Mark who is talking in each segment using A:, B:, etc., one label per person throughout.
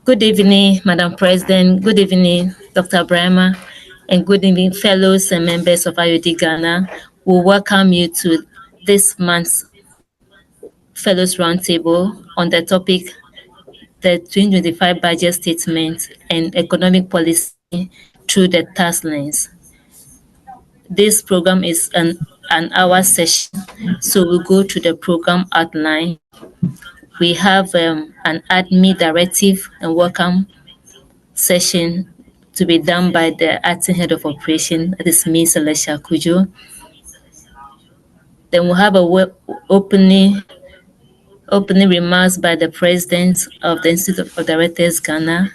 A: Good evening, Madam President. Good evening, Dr. Brahma, and good evening, fellows and members of IOD Ghana. We welcome you to this month's Fellows Roundtable on the topic, the 2025 Budget Statement and Economic Policy through the Tax Lens. This program is an hour session, so we'll go through the program outline. We have an admin directive and welcome session to be done by the acting head of operation, that is me, Celestia Kujo. Then we'll have a opening remarks by the president of the Institute of Directors Ghana.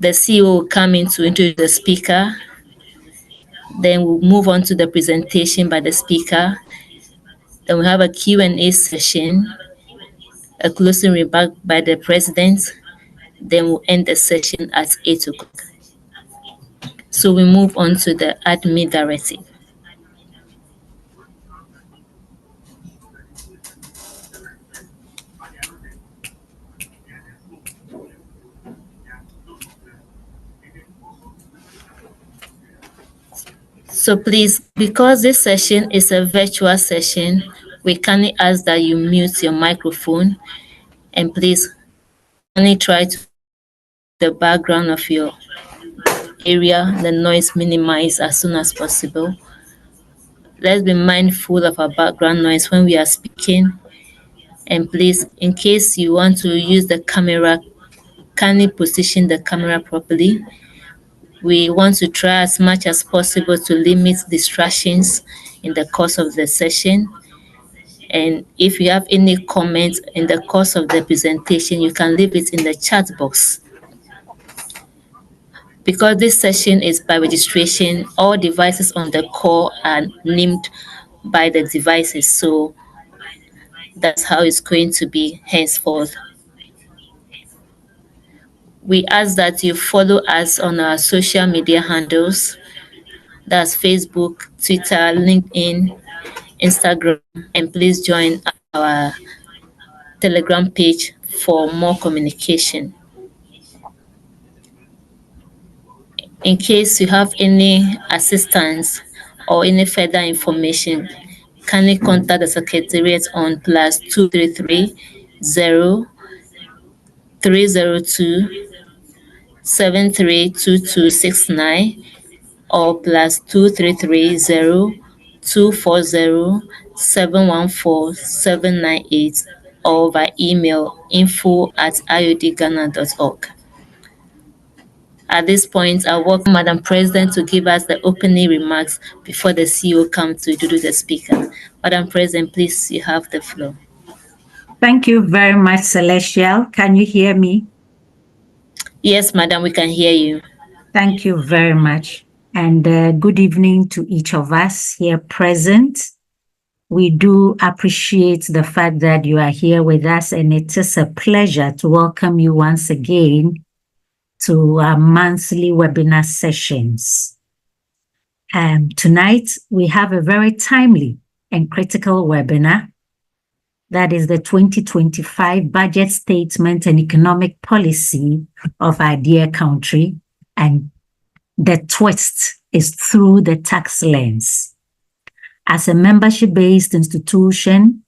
A: The CEO will come in to introduce the speaker. Then we'll move on to the presentation by the speaker. Then we'll have a Q&A session, a closing remark by the president. Then we'll end the session at 8 o'clock. So we move on to the admin directive. So please, because this session is a virtual session, we kindly ask that you mute your microphone, and please kindly try to the background of your area, the noise minimized as soon as possible. Let's be mindful of our background noise when we are speaking. And please, in case you want to use the camera, kindly position the camera properly. We want to try as much as possible to limit distractions in the course of the session. And if you have any comments in the course of the presentation, you can leave it in the chat box. Because this session is by registration, all devices on the call are named by the devices. So that's how it's going to be henceforth. We ask that you follow us on our social media handles. That's Facebook, Twitter, LinkedIn, Instagram, and please join our Telegram page for more communication. In case you have any assistance or any further information, kindly contact the Secretariat on +233 0302 732269 or +233 0240 714 798 or by email info@iodghana.org. At this point, I welcome Madam President to give us the opening remarks before the CEO comes to introduce the speaker. Madam President, please, you have the floor.
B: Thank you very much, Celestial. Can you hear me?
A: Yes, Madam, we can hear you.
B: Thank you very much. And good evening to each of us here present. We do appreciate the fact that you are here with us, and it is a pleasure to welcome you once again to our monthly webinar sessions. Tonight, we have a very timely and critical webinar. That is the 2025 Budget Statement and Economic Policy of our dear country. And the twist is through the tax lens. As a membership-based institution,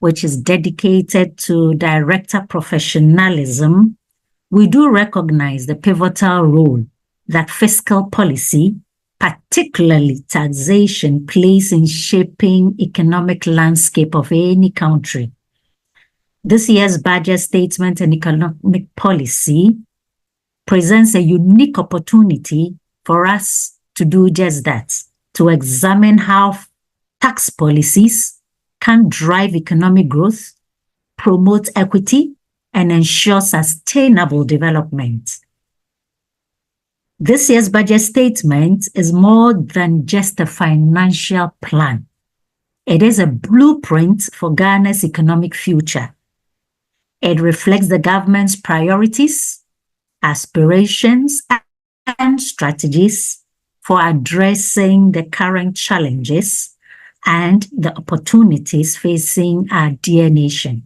B: which is dedicated to director professionalism, we do recognize the pivotal role that fiscal policy, particularly taxation, plays in shaping economic landscape of any country. This year's budget statement and economic policy presents a unique opportunity for us to do just that, to examine how tax policies can drive economic growth, promote equity, and ensure sustainable development. This year's budget statement is more than just a financial plan. It is a blueprint for Ghana's economic future. It reflects the government's priorities, aspirations, and strategies for addressing the current challenges and the opportunities facing our dear nation.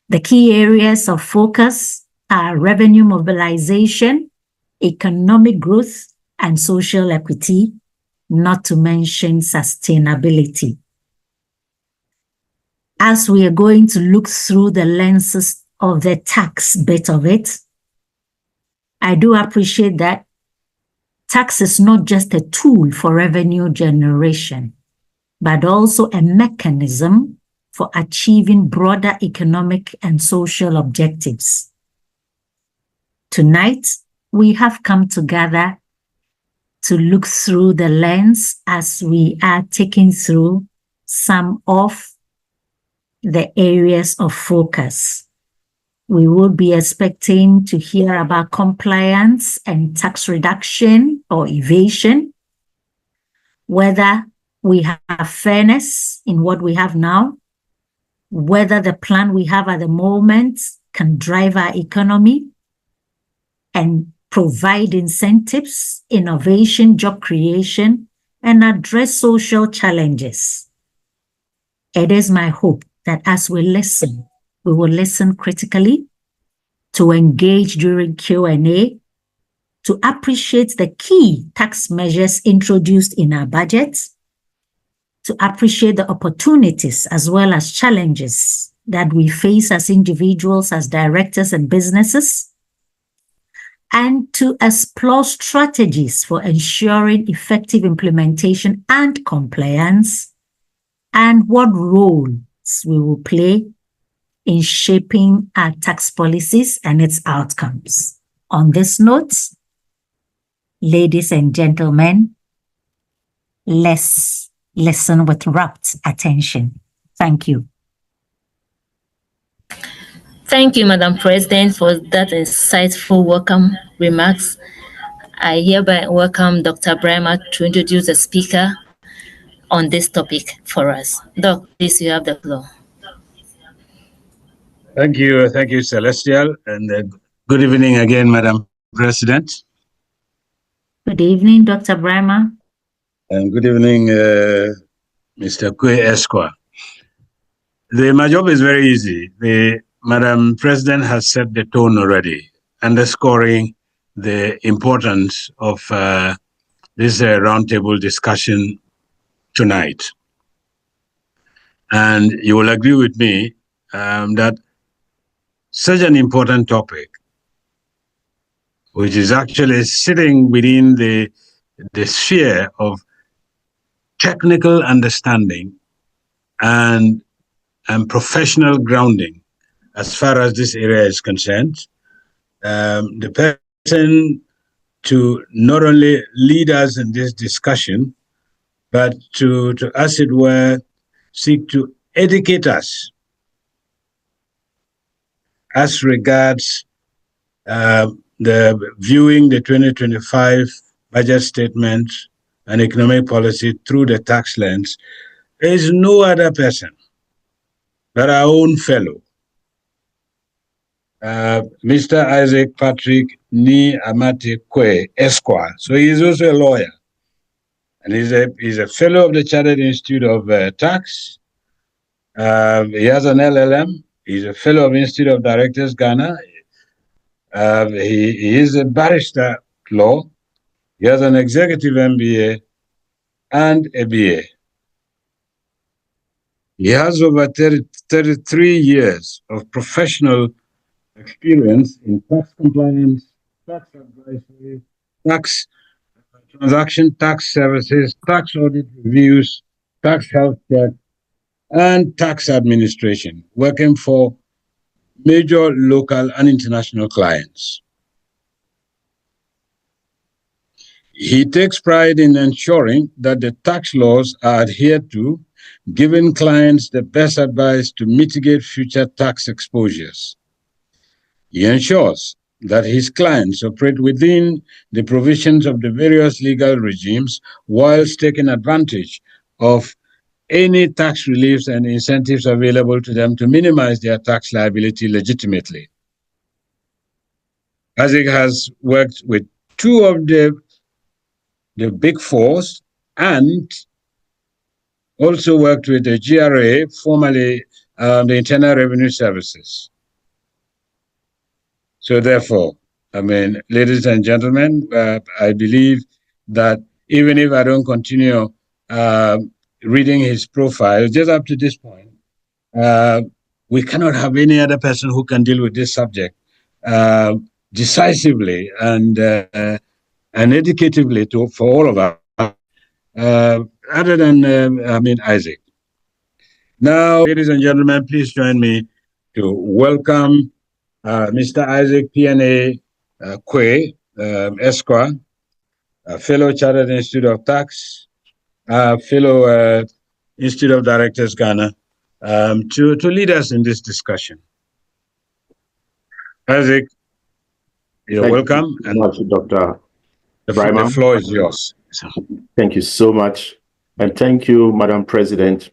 B: The key areas of focus are revenue mobilization, economic growth, and social equity, not to mention sustainability. As we are going to look through the lenses of the tax bit of it, I do appreciate that tax is not just a tool for revenue generation, but also a mechanism for achieving broader economic and social objectives. Tonight, we have come together to look through the lens as we are taking through some of the areas of focus. We will be expecting to hear about compliance and tax reduction or evasion, whether we have fairness in what we have now, whether the plan we have at the moment can drive our economy and provide incentives, innovation, job creation, and address social challenges. It is my hope that as we listen, we will listen critically, to engage during Q&A, to appreciate the key tax measures introduced in our budget, to appreciate the opportunities as well as challenges that we face as individuals, as directors and businesses, and to explore strategies for ensuring effective implementation and compliance, and what roles we will play in shaping our tax policies and its outcomes. On this note, ladies and gentlemen, let's listen with rapt attention. Thank you.
A: Thank you, Madam President, for that insightful welcome remarks. I hereby welcome Dr. Brahma to introduce the speaker on this topic for us. Doc, please, you have the floor.
C: Thank you, Celestial, and good evening again, Madam President.
B: Good evening, Dr. Brahma.
C: And good evening, Mr. Kwe Esquire. My job is very easy. Madam President has set the tone already, underscoring the importance of this roundtable discussion tonight. And you will agree with me that such an important topic, which is actually sitting within the sphere of technical understanding and professional grounding, as far as this area is concerned, the person to not only lead us in this discussion, but to as it were, seek to educate us as regards the viewing the 2025 budget statement and economic policy through the tax lens. There is no other person but our own fellow, Mr. Isaac Patrick Ni Amati Kwe Esquire. So he is also a lawyer, and he's a fellow of the Chartered Institute of Tax. He has an LLM. He's a fellow of Institute of Directors, Ghana. He is a barrister at law. He has an executive MBA and a BA. He has over 33 years of professional experience in tax compliance, tax advisory, tax transaction tax services, tax audit reviews, tax health check, and tax administration, working for major local and international clients. He takes pride in ensuring that the tax laws are adhered to, giving clients the best advice to mitigate future tax exposures. He ensures that his clients operate within the provisions of the various legal regimes whilst taking advantage of any tax reliefs and incentives available to them to minimize their tax liability legitimately. Isaac has worked with two of the big fours and also worked with the GRA, formerly the Internal Revenue Services. So therefore, I mean, ladies and gentlemen, I believe that even if I don't continue reading his profile, just up to this point, we cannot have any other person who can deal with this subject decisively and educatively for all of us, other than, Isaac. Now, ladies and gentlemen, please join me to welcome Mr. Isaac P.N.A. Kwe, Esquire, a fellow Chartered Institute of Tax, fellow Institute of Directors, Ghana, to lead us in this discussion. Isaac, you're welcome.
D: Thank you so much, Dr.
C: The floor is yours.
D: Thank you so much. And thank you, Madam President,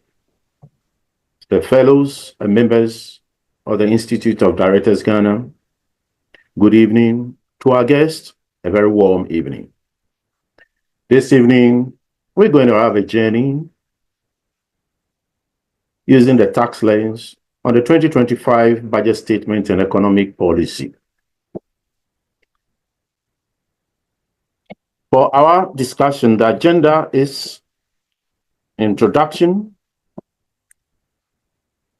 D: the fellows and members of the Institute of Directors Ghana. Good evening to our guests, a very warm evening. This evening, we're going to have a journey using the tax lens on the 2025 budget statement and economic policy. For our discussion, the agenda is introduction,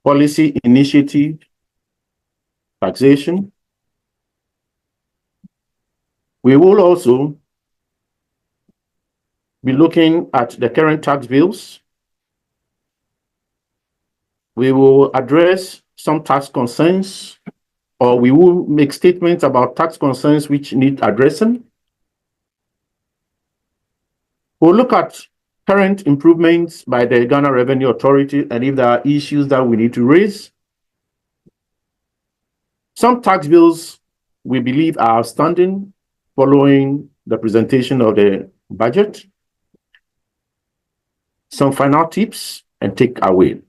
D: policy initiative, taxation. We will also be looking at the current tax bills. We will address some tax concerns, or we will make statements about tax concerns which need addressing. We'll look at current improvements by the Ghana Revenue Authority and if there are issues that we need to raise. Some tax bills we believe are outstanding following the presentation of the budget. Some final tips and takeaway.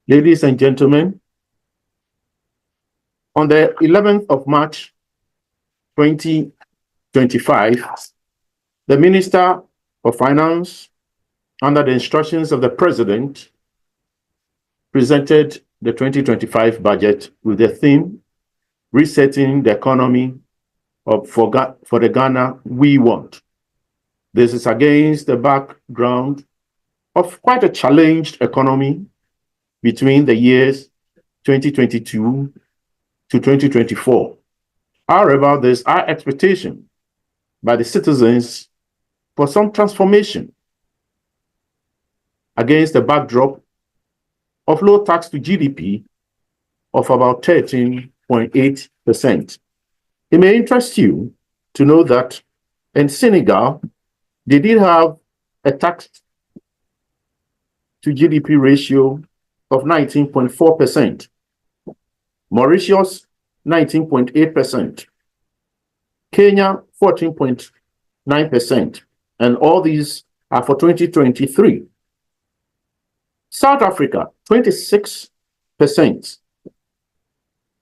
D: Ladies and gentlemen, on the 11th of March, 2025, the Minister of Finance, under the instructions of the President, presented the 2025 budget with the theme, Resetting the Economy for the Ghana We Want. This is against the background of quite a challenged economy between the years 2022 to 2024. However, there's our expectation by the citizens for some transformation against the backdrop of low tax to GDP of about 13.8%. It may interest you to know that in Senegal, they did have a tax to GDP ratio of 19.4%. Mauritius, 19.8%. Kenya, 14.9%. And all these are for 2023. South Africa, 26%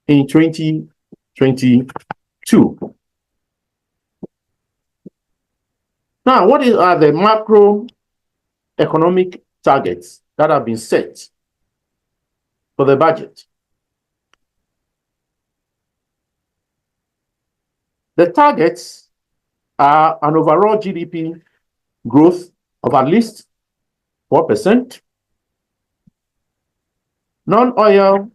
D: in 2022. Now, what are the macroeconomic targets that have been set for the budget? The targets are an overall GDP growth of at least 4%, non-oil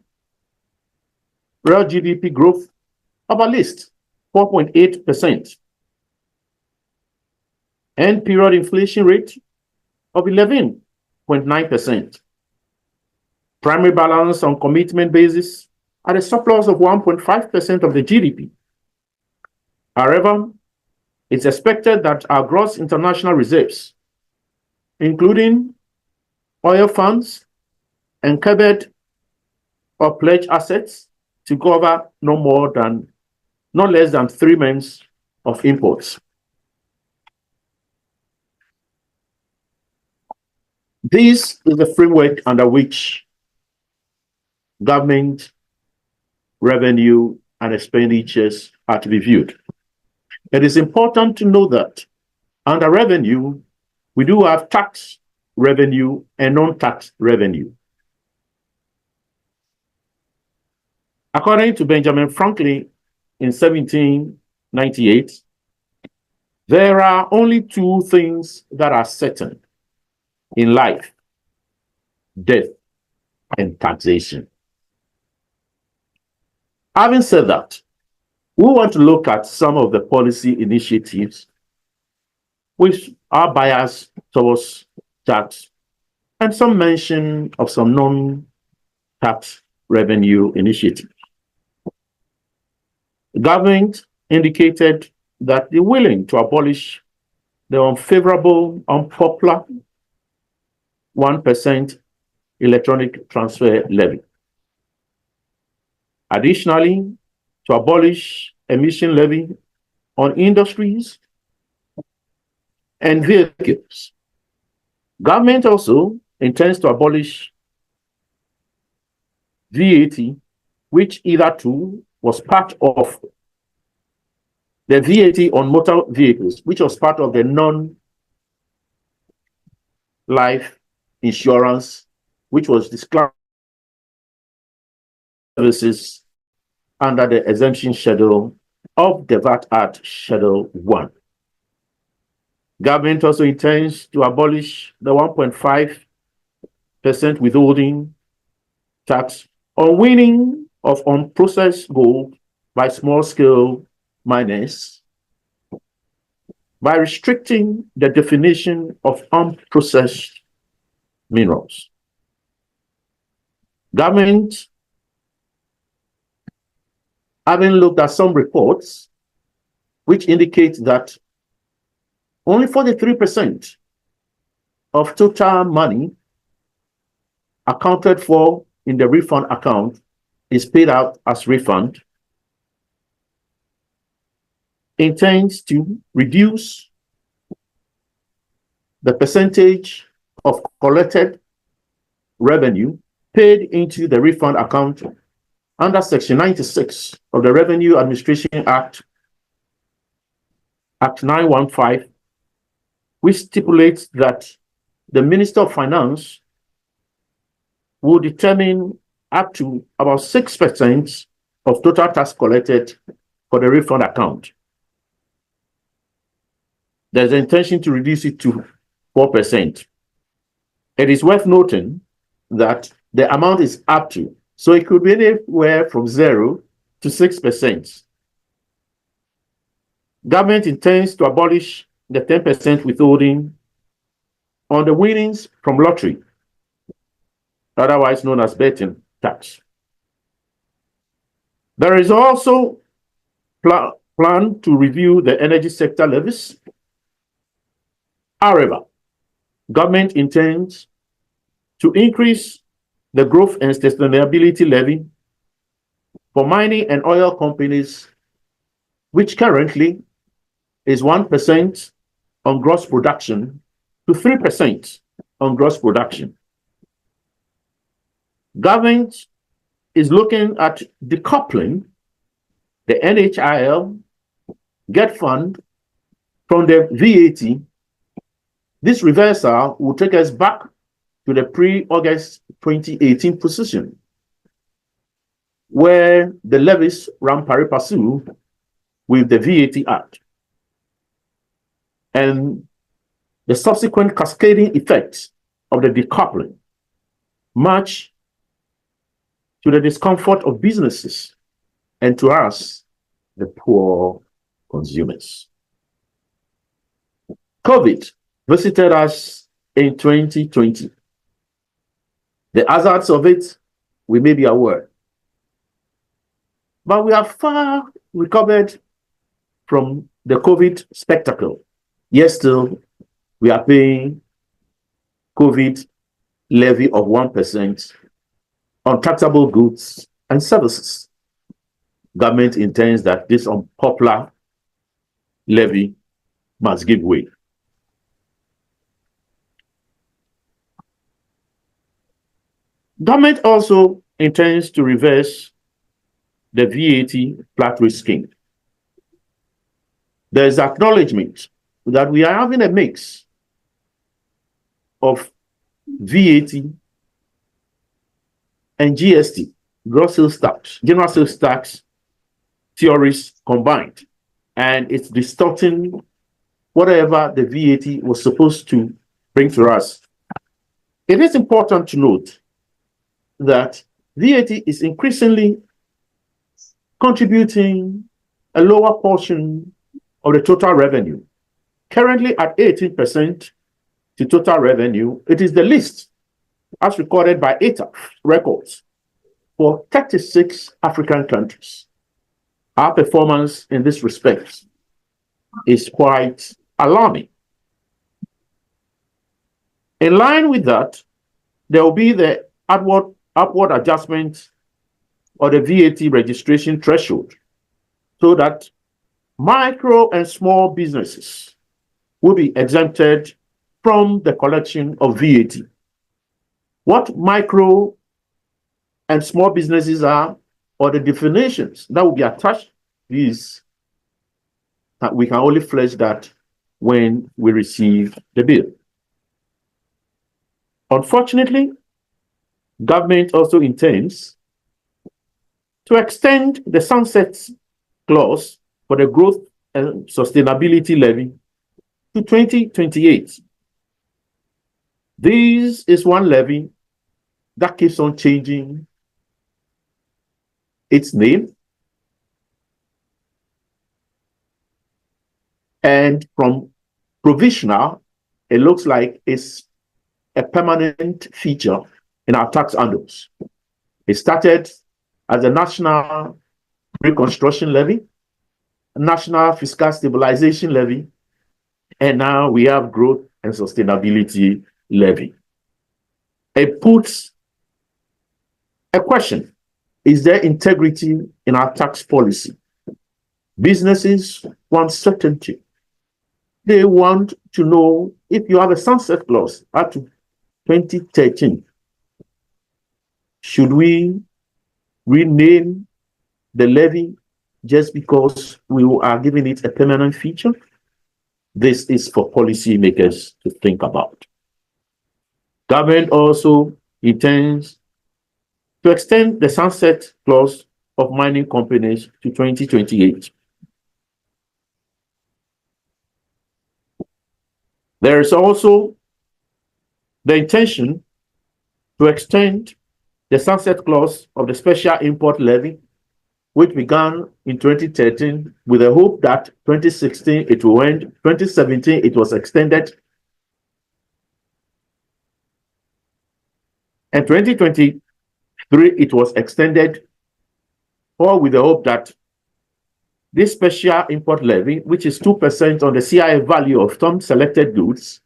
D: real GDP growth of at least 4.8%, end period inflation rate of 11.9%, primary balance on commitment basis at a surplus of 1.5% of the GDP. However, it's expected that our gross international reserves, including oil funds and covered or pledged assets, to cover no less than 3 months of imports. This is the framework under which government revenue and expenditures are to be viewed. It is important to know that under revenue, we do have tax revenue and non-tax revenue. According to Benjamin Franklin in 1798, there are only two things that are certain in life: death and taxation. Having said that, we want to look at some of the policy initiatives which are biased towards tax, and some mention of some non-tax revenue initiatives. The government indicated that they're willing to abolish the unfavorable, unpopular 1% electronic transfer levy. Additionally, to abolish emission levy on industries and vehicles. Government also intends to abolish VAT, which hitherto was part of the VAT on motor vehicles, which was part of the non-life insurance, which was disclosed services under the exemption schedule of the VAT Act Schedule 1. Government also intends to abolish the 1.5% withholding tax on winning of unprocessed gold by small-scale miners, by restricting the definition of unprocessed minerals. Government, having looked at some reports which indicate that only 43% of total money accounted for in the refund account is paid out as refund, intends to reduce the percentage of collected revenue paid into the refund account under Section 96 of the Revenue Administration Act, Act 915, which stipulates that the Minister of Finance will determine up to about 6% of total tax collected for the refund account. There's an intention to reduce it to 4%. It is worth noting that the amount is up to, so it could be anywhere from 0 to 6%. Government intends to abolish the 10% withholding on the winnings from lottery, otherwise known as betting tax. There is also plan to review the energy sector levies. However, government intends to increase the growth and sustainability levy for mining and oil companies, which currently is 1% on gross production to 3% on gross production. Government is looking at decoupling the NHIL GET fund from the VAT. This reversal will take us back to the pre-August 2018 position, where the levies ran pari passu with the VAT Act. And the subsequent cascading effects of the decoupling much to the discomfort of businesses and to us, the poor consumers. COVID visited us in 2020. The hazards of it, we may be aware. But we are far recovered from the COVID spectacle. Yet still, we are paying COVID levy of 1% on taxable goods and services. Government intends that this unpopular levy must give way. Government also intends to reverse the VAT flat rate scheme. There is acknowledgement that we are having a mix of VAT and GST gross sales tax, general sales tax theories combined, and it's distorting whatever the VAT was supposed to bring to us. It is important to note that VAT is increasingly contributing a lower portion of the total revenue. Currently at 18% to total revenue, it is the least as recorded by ETA records for 36 African countries. Our performance in this respect is quite alarming. In line with that, there will be the upward adjustment of the VAT registration threshold so that micro and small businesses will be exempted from the collection of VAT. What micro and small businesses are, or the definitions that will be attached to these, we can only flesh that when we receive the bill. Unfortunately, government also intends to extend the sunset clause for the growth and sustainability levy to 2028. This is one levy that keeps on changing its name, and from provisional, it looks like it's a permanent feature in our tax annals. It started as a national reconstruction levy, national fiscal stabilization levy, and now we have growth and sustainability levy. It puts a question: is there integrity in our tax policy? Businesses want certainty. They want to know if you have a sunset clause up to 2013. Should we rename the levy just because we are giving it a permanent feature? This is for policymakers to think about. Government also intends to extend the sunset clause of mining companies to 2028. There is also the intention to extend the sunset clause of the special import levy, which began in 2013 with the hope that 2016 it will end, 2017 it was extended, and 2023 it was extended, all with the hope that this special import levy, which is 2% on the CIF value of some selected goods,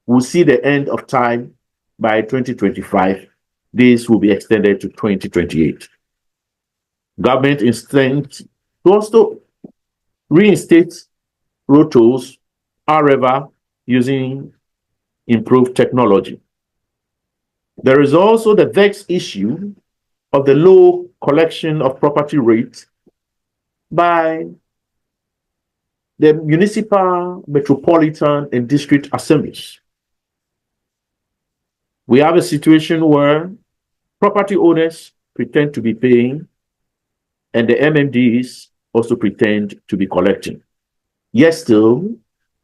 D: will see the end of time by 2025. This will be extended to 2028. Government intends to also reinstate road tolls, however, using improved technology. There is also the vexed issue of the low collection of property rates by the municipal, metropolitan, and district assemblies. We have a situation where property owners pretend to be paying, and the MMDs also pretend to be collecting. Yet still,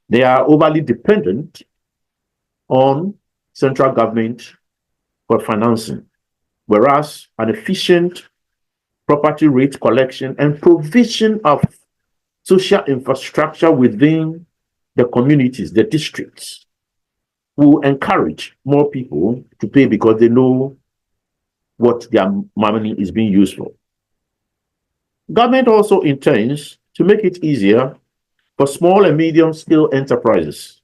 D: they are overly dependent on central government for financing, whereas an efficient property rate collection and provision of social infrastructure within the communities, the districts, will encourage more people to pay because they know what their money is being used for. Government also intends to make it easier for small and medium-scale enterprises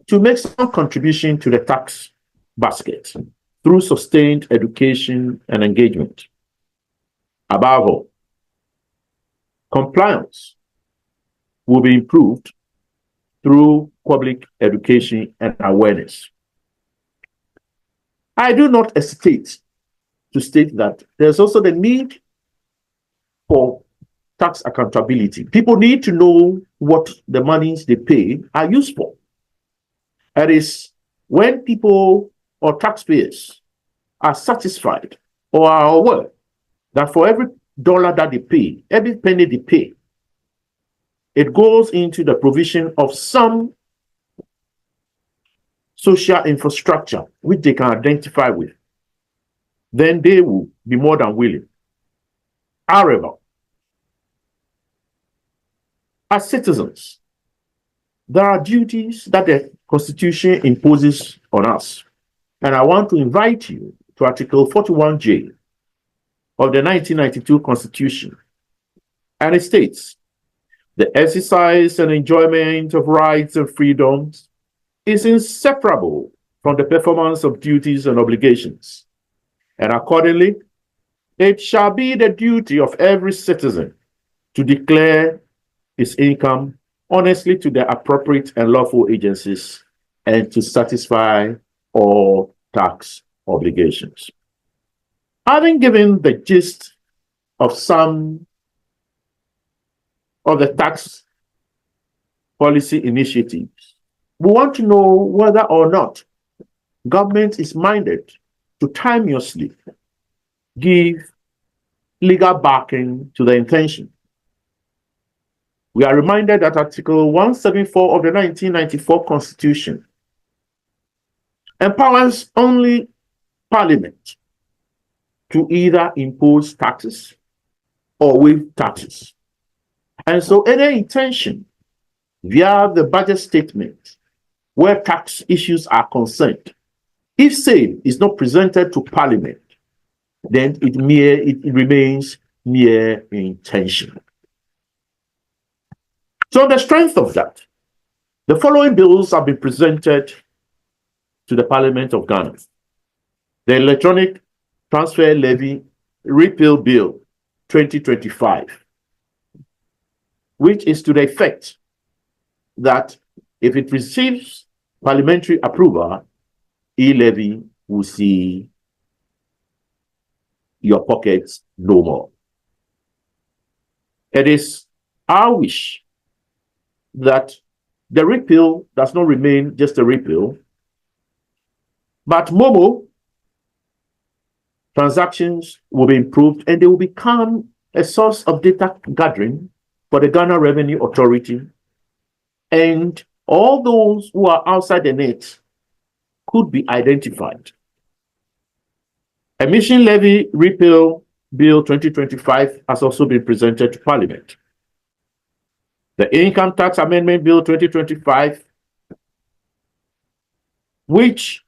D: to make some contribution to the tax basket through sustained education and engagement. Above all, compliance will be improved through public education and awareness. I do not hesitate to state that there's also the need for tax accountability. People need to know what the monies they pay are used for. That is, when people or taxpayers are satisfied or are aware that for every dollar that they pay, every penny they pay, it goes into the provision of some social infrastructure which they can identify with, then they will be more than willing. However, as citizens, there are duties that the Constitution imposes on us. And I want to invite you to Article 41J of the 1992 Constitution. And it states, the exercise and enjoyment of rights and freedoms is inseparable from the performance of duties and obligations. And accordingly, it shall be the duty of every citizen to declare his income honestly to the appropriate and lawful agencies and to satisfy all tax obligations. Having given the gist of some of the tax policy initiatives, we want to know whether or not government is minded to timeously give legal backing to the intention. We are reminded that Article 174 of the 1994 Constitution empowers only Parliament to either impose taxes or waive taxes. And so any intention via the budget statement where tax issues are concerned, if same is not presented to Parliament, then it remains mere intention. So on the strength of that, the following bills have been presented to the Parliament of Ghana. The Electronic Transfer Levy Repeal Bill 2025, which is to the effect that if it receives parliamentary approval, e-levy will see your pockets no more. It is our wish that the repeal does not remain just a repeal, but Momo transactions will be improved and they will become a source of data gathering for the Ghana Revenue Authority, and all those who are outside the net could be identified. Emission Levy Repeal Bill 2025 has also been presented to Parliament. The Income Tax Amendment Bill 2025, which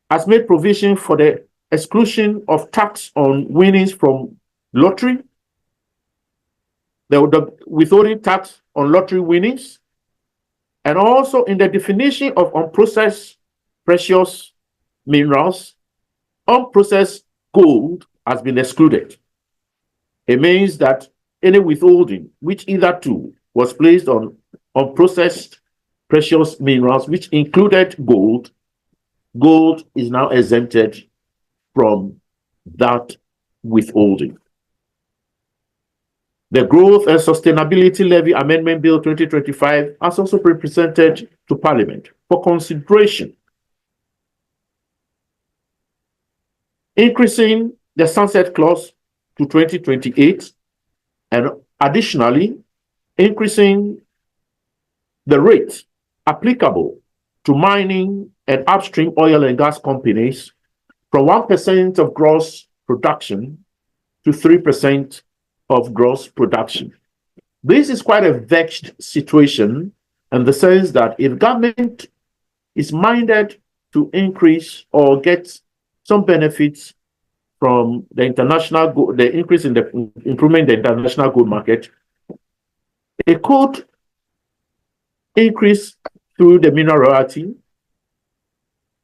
D: has made provision for the exclusion of tax on winnings from lottery, the withholding tax on lottery winnings, and also in the definition of unprocessed precious minerals, unprocessed gold has been excluded. It means that any withholding which hitherto was placed on unprocessed precious minerals, which included gold, gold is now exempted from that withholding. The Growth and Sustainability Levy Amendment Bill 2025 has also been presented to Parliament for consideration, increasing the sunset clause to 2028, and additionally, increasing the rate applicable to mining and upstream oil and gas companies from 1% of gross production to 3% of gross production. This is quite a vexed situation in the sense that if government is minded to increase or get some benefits from the international the increase in the improvement in the international gold market, it could increase through the mineral royalty,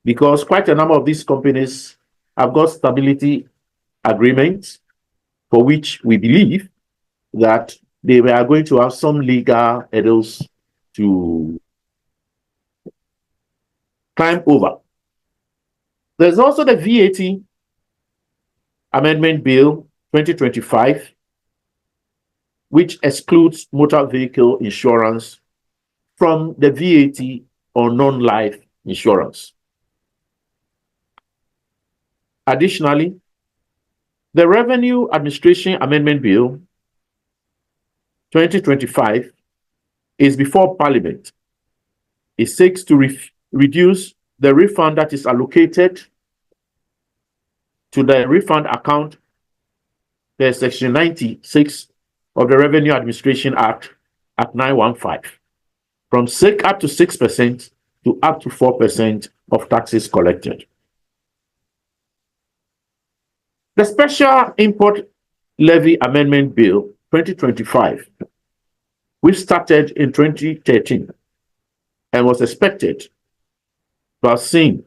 D: because quite a number of these companies have got stability agreements for which we believe that they are going to have some legal hurdles to climb over. There's also the VAT Amendment Bill 2025, which excludes motor vehicle insurance from the VAT on non-life insurance. Additionally, the Revenue Administration Amendment Bill 2025 is before Parliament. It seeks to reduce the refund that is allocated to the refund account, the Section 96 of the Revenue Administration Act 915, from up to 6% to up to 4% of taxes collected. The Special Import Levy Amendment Bill 2025, which started in 2013 and was expected to have seen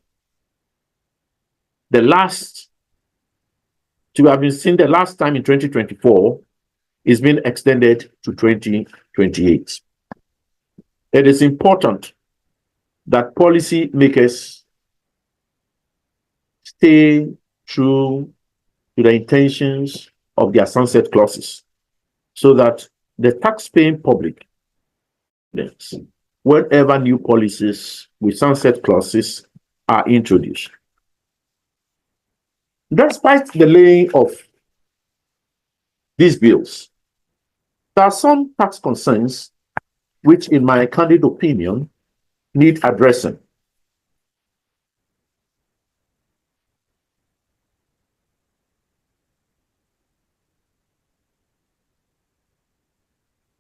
D: the last time in 2024, is being extended to 2028. It is important that policy makers stay true to the intentions of their sunset clauses so that the tax-paying public, whenever new policies with sunset clauses are introduced. Despite the laying of these bills, there are some tax concerns which, in my candid opinion, need addressing.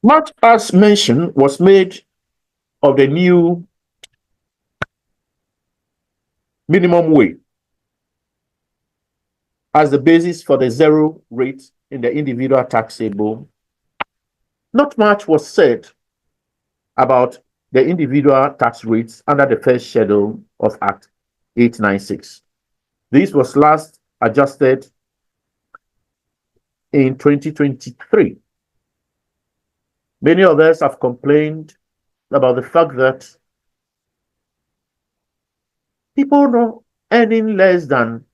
D: Much as mention was made of the new minimum wage as the basis for the zero rate in the individual taxable, not much was said about the individual tax rates under the first schedule of Act 896. This was last adjusted in 2023. Many of us have complained about the fact that people earning less than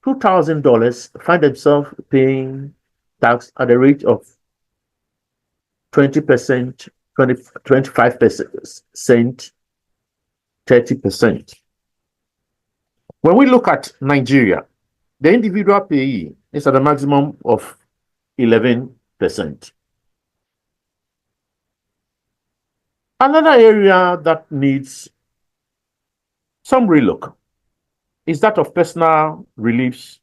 D: $2,000 find themselves paying tax at the rate of 20%, 25%, 30%. When we look at Nigeria, the individual payee is at a maximum of 11%. Another area that needs some relook is that of personal reliefs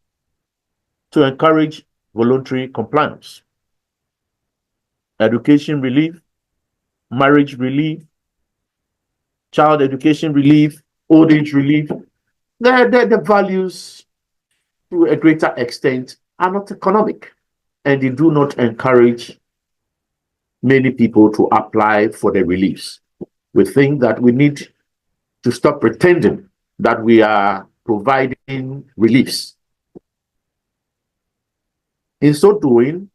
D: to encourage voluntary compliance. Education relief, marriage relief, child education relief, old age relief. The values to a greater extent are not economic, and they do not encourage many people to apply for the reliefs. We think that we need to stop pretending that we are providing reliefs. In so doing,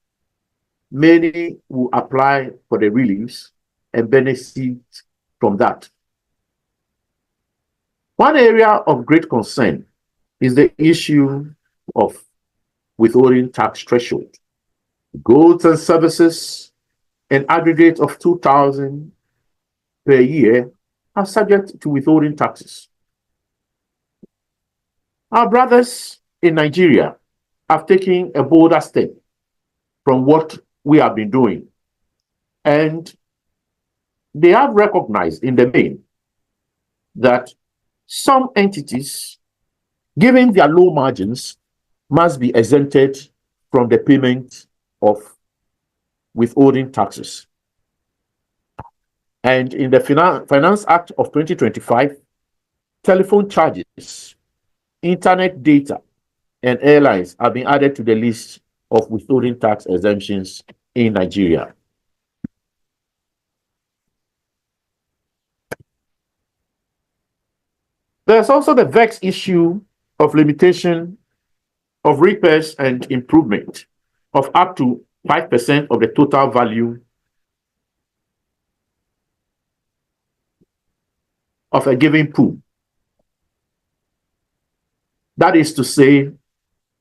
D: many will apply for the reliefs and benefit from that. One area of great concern is the issue of withholding tax threshold. Goods and services, an aggregate of $2,000 per year, are subject to withholding taxes. Our brothers in Nigeria have taken a bolder step from what we have been doing, and they have recognized in the main that some entities, given their low margins, must be exempted from the payment of withholding taxes. And in the Finance Act of 2025, telephone charges, internet data, and airlines have been added to the list of withholding tax exemptions in Nigeria. There's also the vexed issue of limitation of repairs and improvement of up to 5% of the total value of a given pool. That is to say,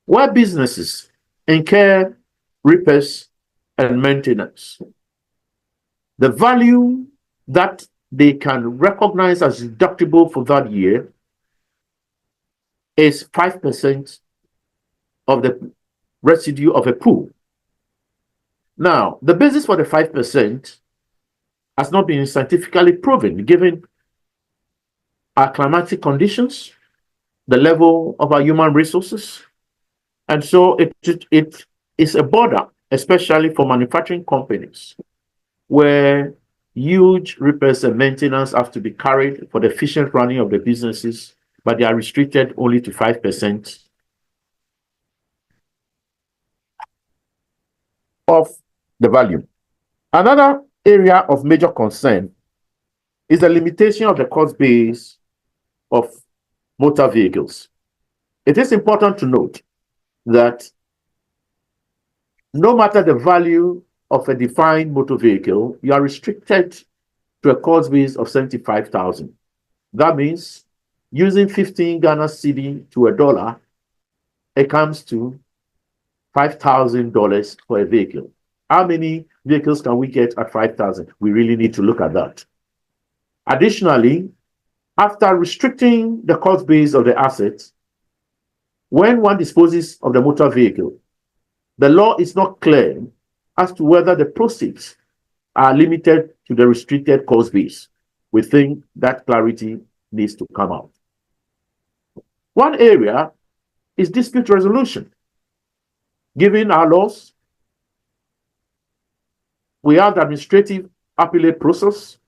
D: where businesses incur repairs and maintenance, the value that they can recognize as deductible for that year is 5% of the residue of a pool. Now, the basis for the 5% has not been scientifically proven, given our climatic conditions, the level of our human resources. And so it is a border, especially for manufacturing companies, where huge repairs and maintenance have to be carried for the efficient running of the businesses, but they are restricted only to 5% of the value. Another area of major concern is the limitation of the cost base of motor vehicles. It is important to note that no matter the value of a defined motor vehicle, you are restricted to a cost base of 75,000. That means using 15 Ghana cedi to $1, it comes to $5,000 for a vehicle. How many vehicles can we get at 5,000? We really need to look at that. Additionally, after restricting the cost base of the assets, when one disposes of the motor vehicle, the law is not clear as to whether the proceeds are limited to the restricted cost base. We think that clarity needs to come out. One area is dispute resolution. Given our laws, we have the administrative appellate process,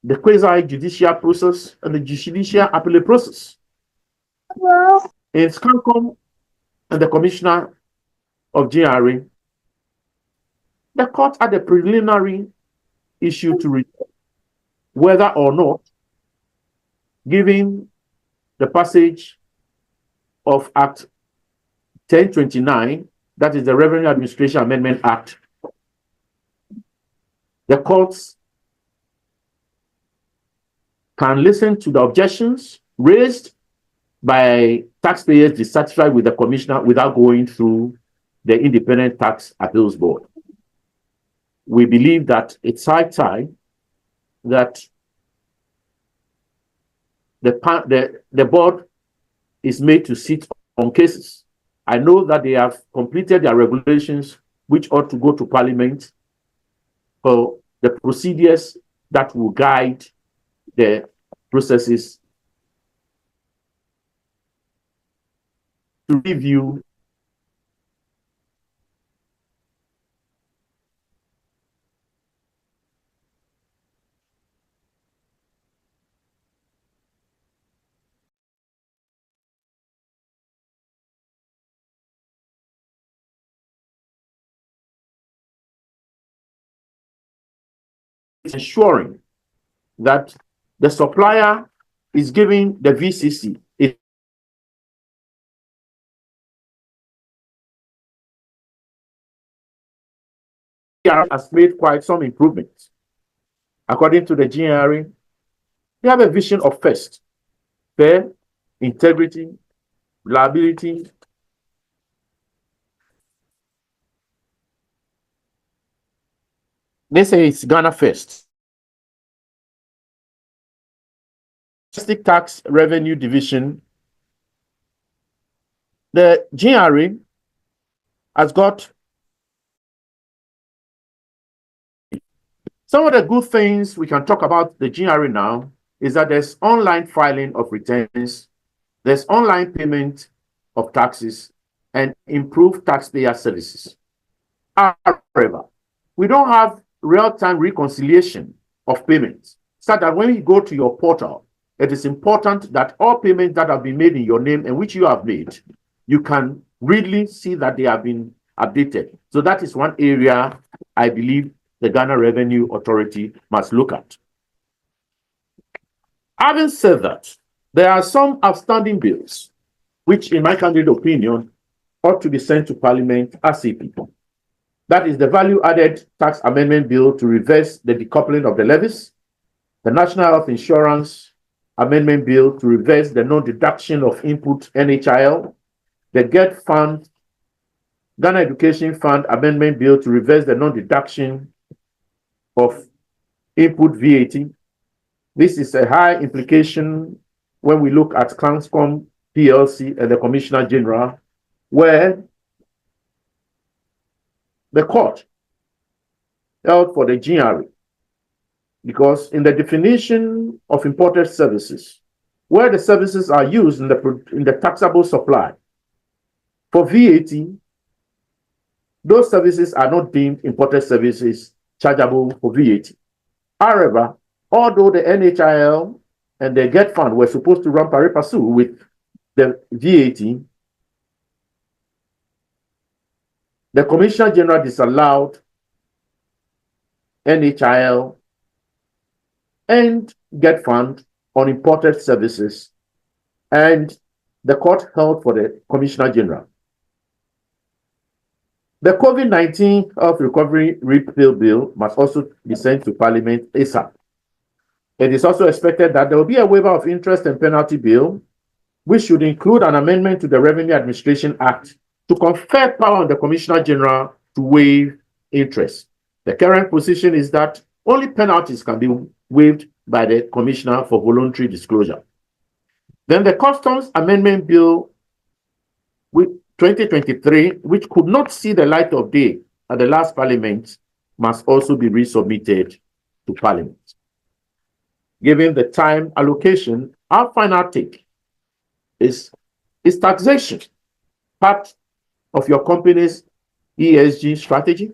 D: the quasi-judicial process, and the judicial appellate process. In SCANCOM and the Commissioner of GRA, the court had a preliminary issue to resolve whether or not, given the passage of Act 1029, that is the Revenue Administration Amendment Act, the courts can listen to the objections raised by taxpayers dissatisfied with the commissioner without going through the Independent Tax Appeals Board. We believe that it's high time that the board is made to sit on cases. I know that they have completed their regulations, which ought to go to Parliament for the procedures that will guide the processes to review ensuring that the supplier is giving the VCC it has made quite some improvements. According to the GRA, they have a vision of first, fair, integrity, reliability, they say it's Ghana first. Domestic Tax Revenue Division, the GRA has got some of the good things we can talk about the GRA now is that there's online filing of returns, there's online payment of taxes, and improved taxpayer services. However, we don't have real-time reconciliation of payments, so that when you go to your portal, it is important that all payments that have been made in your name and which you have made, you can really see that they have been updated. So that is one area I believe the Ghana Revenue Authority must look at. Having said that, there are some outstanding bills which, in my candid opinion, ought to be sent to Parliament ASAP. That is the Value-Added Tax Amendment Bill to reverse the decoupling of the levies, the National Health Insurance Amendment Bill to reverse the non-deduction of input NHIL, the GET Fund, Ghana Education Fund Amendment Bill to reverse the non-deduction of input VAT. This is a high implication when we look at SCANCOM PLC and the Commissioner General, where the court held for the GRA, because in the definition of imported services, where the services are used in the taxable supply for VAT, those services are not deemed imported services chargeable for VAT. However, although the NHIL and the GET Fund were supposed to run pari passu with the VAT, the Commissioner General disallowed NHIL and GET Fund on imported services, and the court held for the Commissioner General. The COVID-19 Health Recovery Repeal Bill must also be sent to Parliament ASAP. It is also expected that there will be a waiver of interest and penalty bill, which should include an amendment to the Revenue Administration Act to confer power on the Commissioner General to waive interest. The current position is that only penalties can be waived by the Commissioner for voluntary disclosure. Then the Customs Amendment Bill with 2023, which could not see the light of day at the last Parliament, must also be resubmitted to Parliament. Given the time allocation, our final take is taxation part of your company's ESG strategy?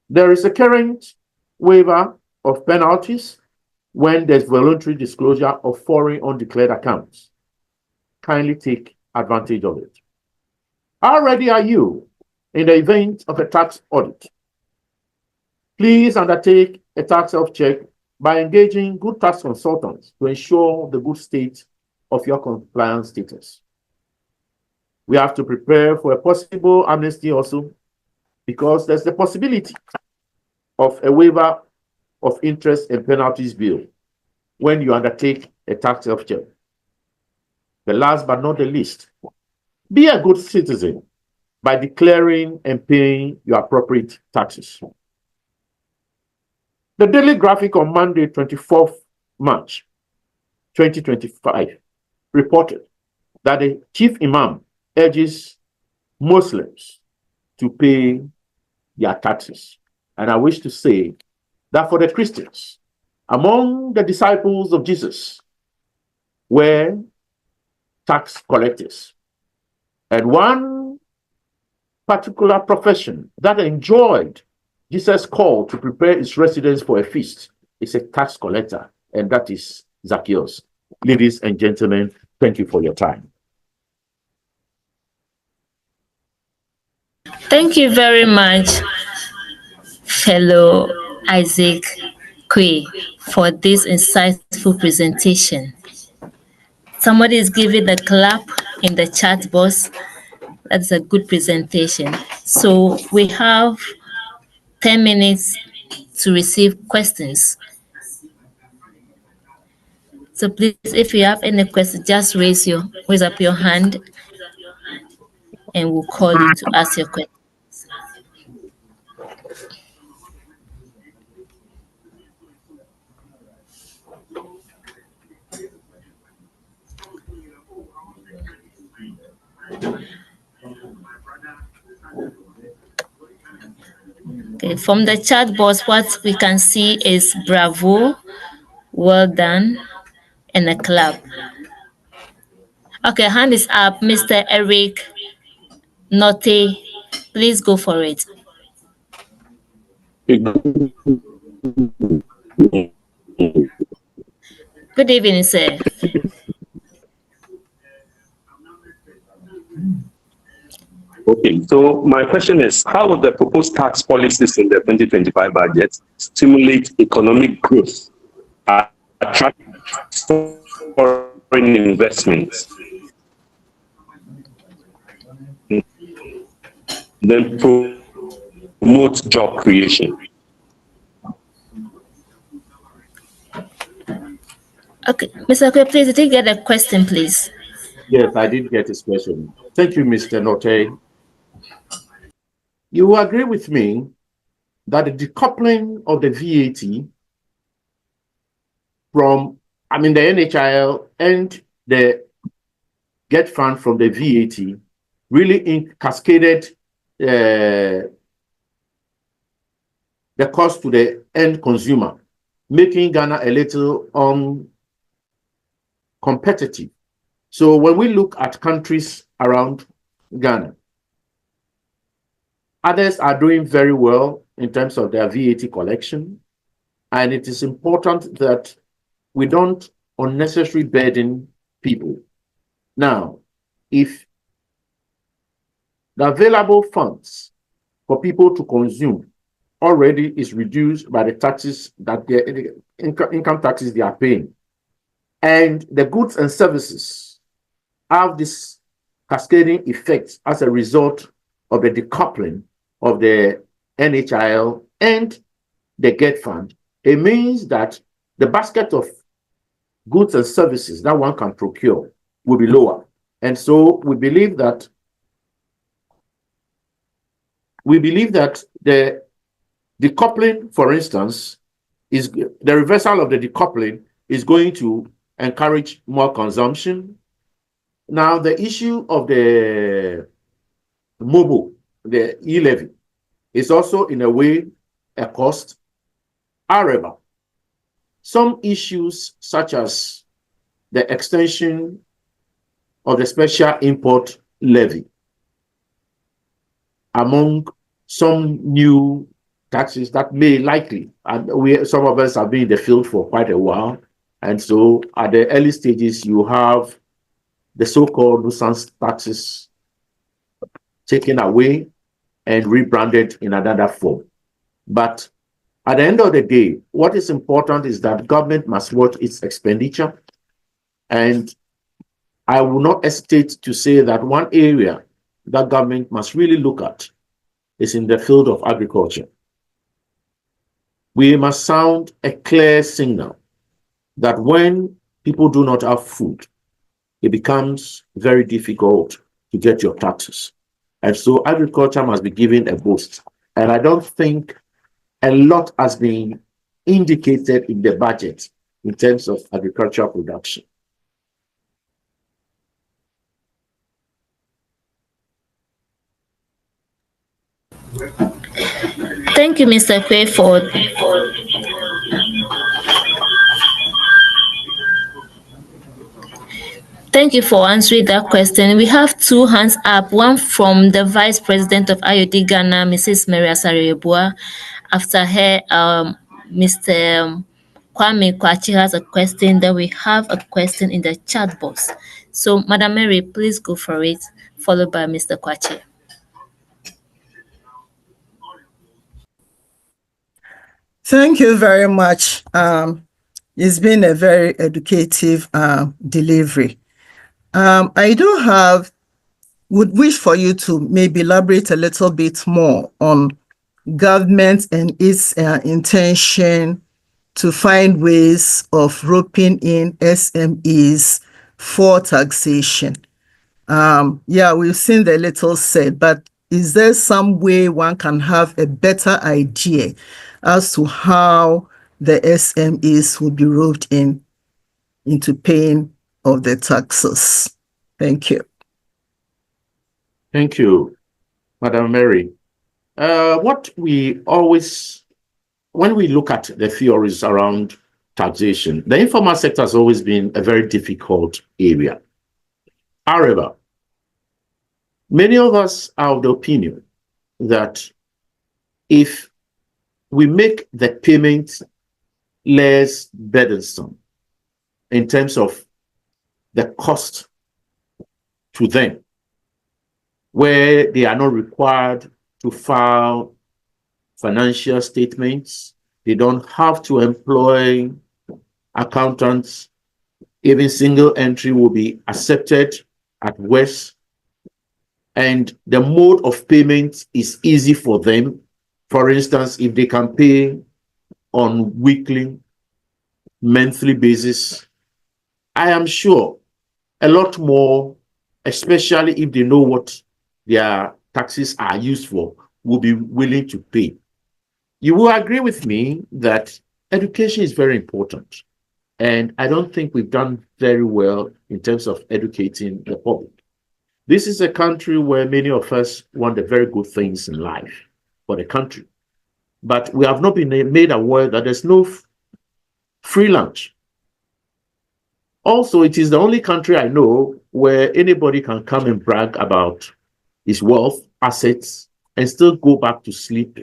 D: There is a current waiver of penalties when there's voluntary disclosure of foreign undeclared accounts. Kindly take advantage of it. How ready are you in the event of a tax audit? Please undertake a tax self-check by engaging good tax consultants to ensure the good state of your compliance status. We have to prepare for a possible amnesty also, because there's the possibility of a waiver of interest and penalties bill when you undertake a tax self-check. The last but not the least, be a good citizen by declaring and paying your appropriate taxes. The Daily Graphic on Monday, 24th March 2025, reported that the chief imam urges Muslims to pay their taxes. And I wish to say that for the Christians, among the disciples of Jesus were tax collectors. And one particular profession that enjoyed Jesus' call to prepare his residents for a feast is a tax collector, and that is Zacchaeus. Ladies and gentlemen, thank you for your time.
A: Thank you very much, fellow Isaac Kwe, for this insightful presentation. Somebody is giving the clap in the chat box. That's a good presentation. So we have 10 minutes to receive questions. So please, if you have any questions, just raise up your hand and we'll call you to ask your question. Okay, from the chat box, what we can see is bravo, well done, and a clap. Okay, hand is up, Mr. Eric Notte. Please go for it. Good evening, sir.
E: Okay, so my question is, how will the proposed tax policies in the 2025 budget stimulate economic growth, attract foreign investments, then promote job creation?
A: Okay, Mr. Kwe, please, did you get a question, please?
D: Yes, I did get his question. Thank you, Mr. Notte. You will agree with me that the decoupling of the VAT from I mean, the NHIL and the get fund from the VAT really cascaded the cost to the end consumer, making Ghana a little competitive. So when we look at countries around Ghana, others are doing very well in terms of their VAT collection. And it is important that we don't unnecessarily burden people. Now, if the available funds for people to consume already is reduced by the taxes that the income taxes they are paying, and the goods and services have this cascading effect as a result of the decoupling of the NHIL and the GET fund, it means that the basket of goods and services that one can procure will be lower. And so we believe that the decoupling, for instance, is the reversal of the decoupling is going to encourage more consumption. Now, the issue of the mobile, the e-levy, is also in a way a cost. However, some issues such as the extension of the special import levy among some new taxes that may likely, and some of us have been in the field for quite a while, and so at the early stages you have the so-called nuisance taxes taken away and rebranded in another form. But at the end of the day, what is important is that government must watch its expenditure. And I will not hesitate to say that one area that government must really look at is in the field of agriculture. We must sound a clear signal that when people do not have food, it becomes very difficult to get your taxes. And so agriculture must be given a boost. And I don't think a lot has been indicated in the budget in terms of agricultural production.
A: Thank you, Mr. Quayford. Thank you for answering that question. We have two hands up, one from the Vice President of IOD Ghana, Mrs. Maria Sarayebua. After her, Mr. Kwame Kwachi has a question. Then we have a question in the chat box. So, Madam Mary, please go for it, followed by Mr. Kwachi.
F: Thank you very much. It's been a very educative delivery. Would wish for you to maybe elaborate a little bit more on government and its intention to find ways of roping in SMEs for taxation. We've seen the little said, but is there some way one can have a better idea as to how the SMEs will be roped into paying of the taxes? Thank you.
D: Thank you, Madam Mary. When we look at the theories around taxation, the informal sector has always been a very difficult area. However, many of us are of the opinion that if we make the payment less burdensome in terms of the cost to them, where they are not required to file financial statements, they don't have to employ accountants, even single entry will be accepted at worst, and the mode of payment is easy for them. For instance, if they can pay on weekly, monthly basis, I am sure a lot more, especially if they know what their taxes are used for, will be willing to pay. You will agree with me that education is very important. And I don't think we've done very well in terms of educating the public. This is a country where many of us want the very good things in life for the country. But we have not been made aware that there's no free lunch. Also, it is the only country I know where anybody can come and brag about his wealth, assets, and still go back to sleep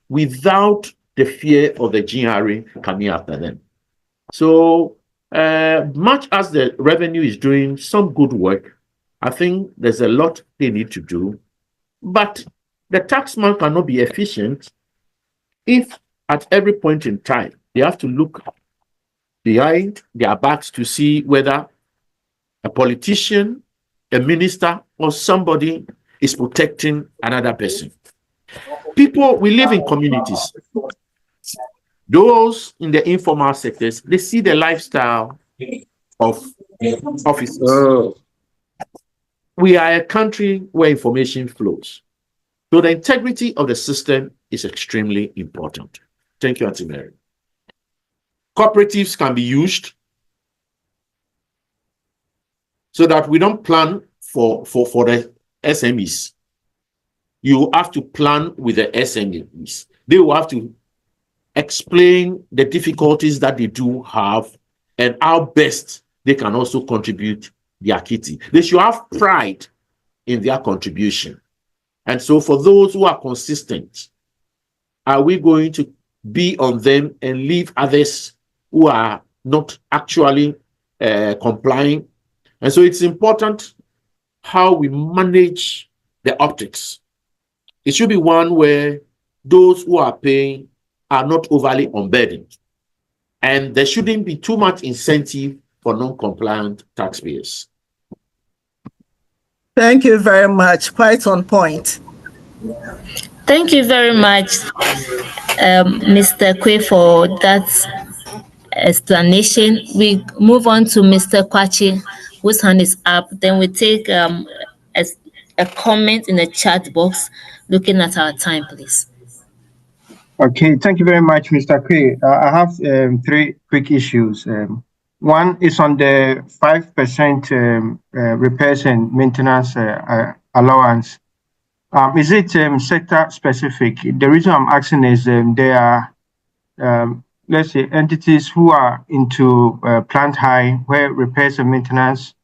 D: without the fear of the GRA coming after them. So, much as the revenue is doing some good work, I think there's a lot they need to do. But the taxman cannot be efficient if at every point in time they have to look behind their backs to see whether a politician, a minister, or somebody is protecting another person. People, we live in communities. Those in the informal sectors, they see the lifestyle of officers. We are a country where information flows. So the integrity of the system is extremely important. Thank you, Auntie Mary. Cooperatives can be used so that we don't plan for the SMEs. You have to plan with the SMEs. They will have to explain the difficulties that they do have and how best they can also contribute their kitty. They should have pride in their contribution. And so for those who are consistent, are we going to be on them and leave others who are not actually complying? And so it's important how we manage the optics. It should be one where those who are paying are not overly unburdened. And there shouldn't be too much incentive for non-compliant taxpayers.
F: Thank you very much. Quite on point.
A: Thank you very much, Mr. Kwe, for that explanation. We move on to Mr. Kwachi, whose hand is up. Then we take a comment in the chat box, looking at our time, please.
G: Okay, thank you very much, Mr. Kwe. I have three quick issues. One is on the 5% repairs and maintenance allowance. Is it sector specific? The reason I'm asking is there are, let's say, entities who are into plant high, where repairs and maintenance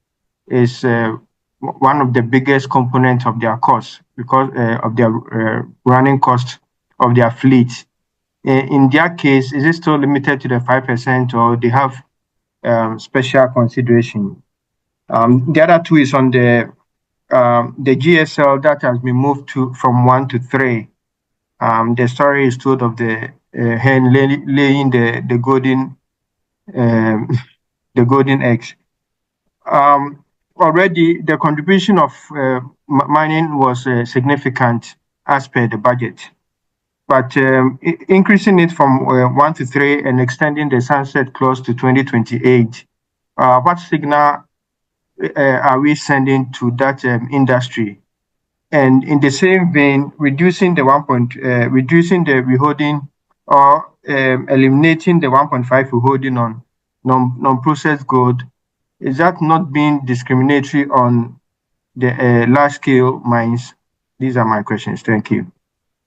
G: is one of the biggest components of their costs because of their running cost of their fleet. In their case, is it still limited to the 5% or they have special consideration? The other two is on the GSL that has been moved from 1 to 3. The story is told of the hen laying the golden eggs. Already, the contribution of mining was significant as per the budget. But increasing it from 1 to 3 and extending the sunset clause to 2028, what signal are we sending to that industry? And in the same vein, reducing the withholding or eliminating the 1.5 withholding on non-processed gold, is that not being discriminatory on the large-scale mines? These are my questions. Thank you.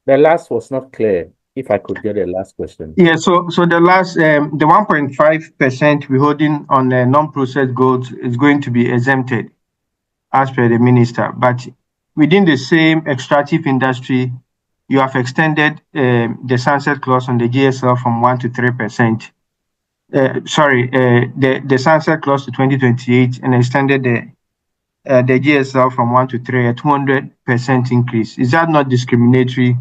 D: The last was not clear. If I could get the last question.
G: Yeah, so the last, the 1.5% withholding on non-processed gold is going to be exempted as per the minister. But within the same extractive industry, you have extended the sunset clause on the GSL from 1 to 3%. The sunset clause to 2028 and extended the GSL from 1 to 3, a 200% increase. Is that not discriminatory,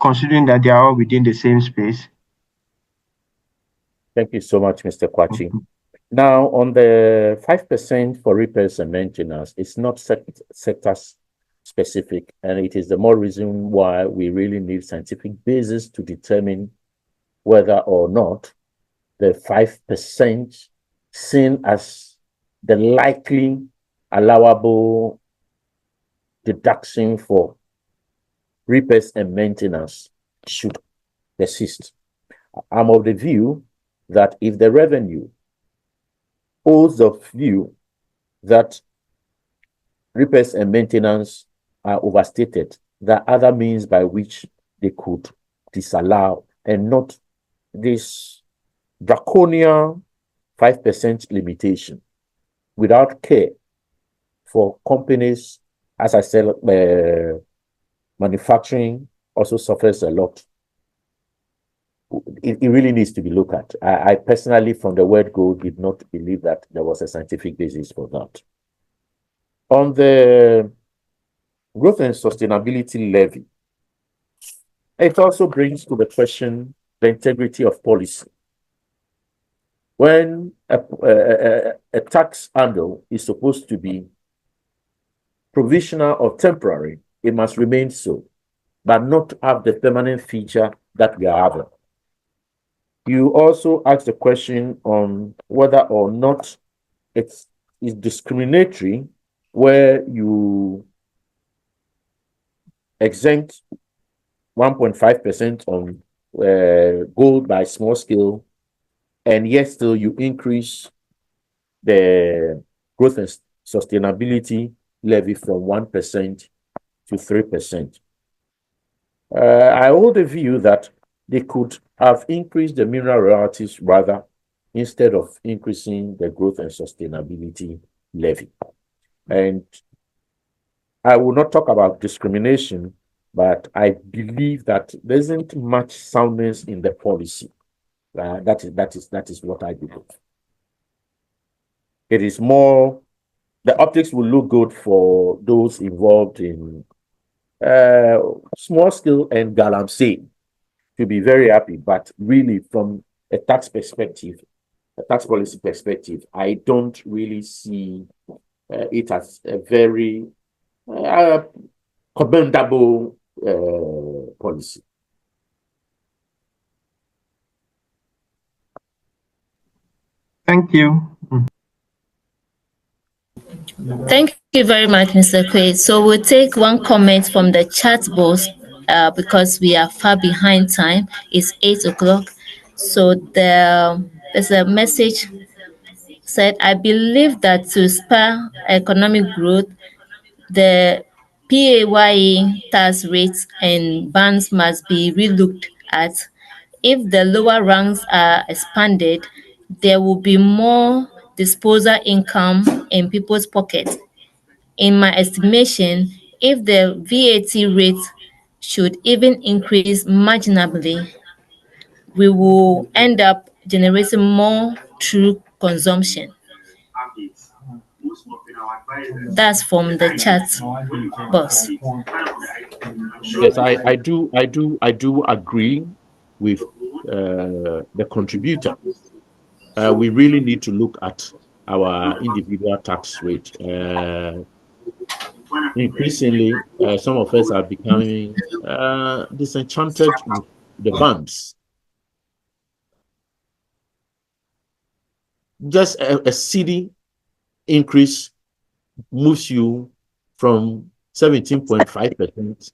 G: considering that they are all within the same space?
D: Thank you so much, Mr. Kwachi. Now, on the 5% for repairs and maintenance, it's not sector specific, and it is the more reason why we really need scientific basis to determine whether or not the 5% seen as the likely allowable deduction for repairs and maintenance should persist. I'm of the view that if the revenue holds the view that repairs and maintenance are overstated. There are other means by which they could disallow and not this draconian 5% limitation without care for companies. As I said, manufacturing also suffers a lot. It really needs to be looked at. I personally, from the word go, did not believe that there was a scientific basis for that. On the growth and sustainability levy, it also brings to the question the integrity of policy. When a tax handle is supposed to be provisional or temporary, it must remain so, but not have the permanent feature that we are having. You also asked the question on whether or not it is discriminatory where you exempt 1.5% on gold by small scale, and yet still you increase the growth and sustainability levy from 1% to 3%. I hold the view that they could have increased the mineral royalties rather instead of increasing the growth and sustainability levy. And I will not talk about discrimination, but I believe that there isn't much soundness in the policy. That is what I believe. It is more, the optics will look good for those involved in small scale and galamsey to be very happy, but really from a tax perspective, a tax policy perspective, I don't really see it as a very commendable policy.
G: Thank you.
A: Thank you very much, Mr. Quay. So we'll take one comment from the chat box because we are far behind time. It's 8 o'clock. So there's a message said, I believe that to spur economic growth, the PAYE tax rates and bands must be relooked at. If the lower ranks are expanded, there will be more disposable income in people's pockets. In my estimation, if the VAT rate should even increase marginally, we will end up generating more through consumption. That's from the chat box.
D: Yes, I do agree with the contributor. We really need to look at our individual tax rate. Increasingly, some of us are becoming disenchanted with the bands. Just a cedi increase moves you from 17.5%,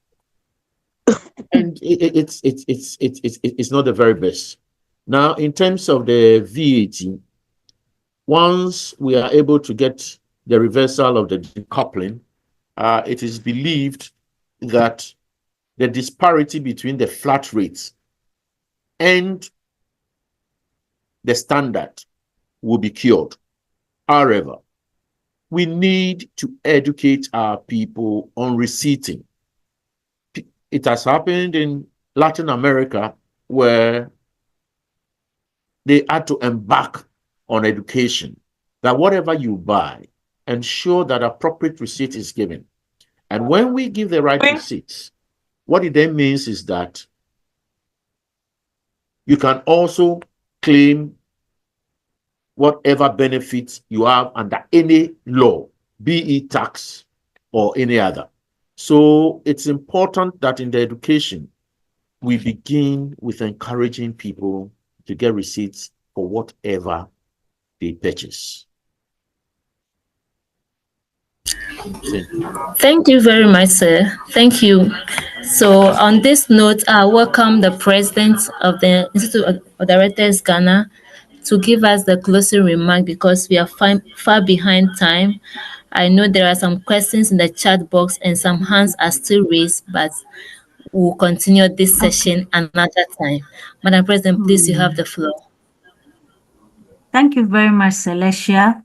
D: and it's not the very best. Now, in terms of the VAT, once we are able to get the reversal of the decoupling, it is believed that the disparity between the flat rates and the standard will be cured. However, we need to educate our people on receipting. It has happened in Latin America where they had to embark on education, that whatever you buy, ensure that appropriate receipt is given. And when we give the right receipts, what it then means is that you can also claim whatever benefits you have under any law, be it tax or any other. So it's important that in the education, we begin with encouraging people to get receipts for whatever they purchase.
A: Thank you very much, sir. Thank you. So on this note, I welcome the president of the Institute of Directors Ghana to give us the closing remark because we are far behind time. I know there are some questions in the chat box and some hands are still raised, but we'll continue this session another time. Madam President, please, you have the floor.
B: Thank you very much, Celestia.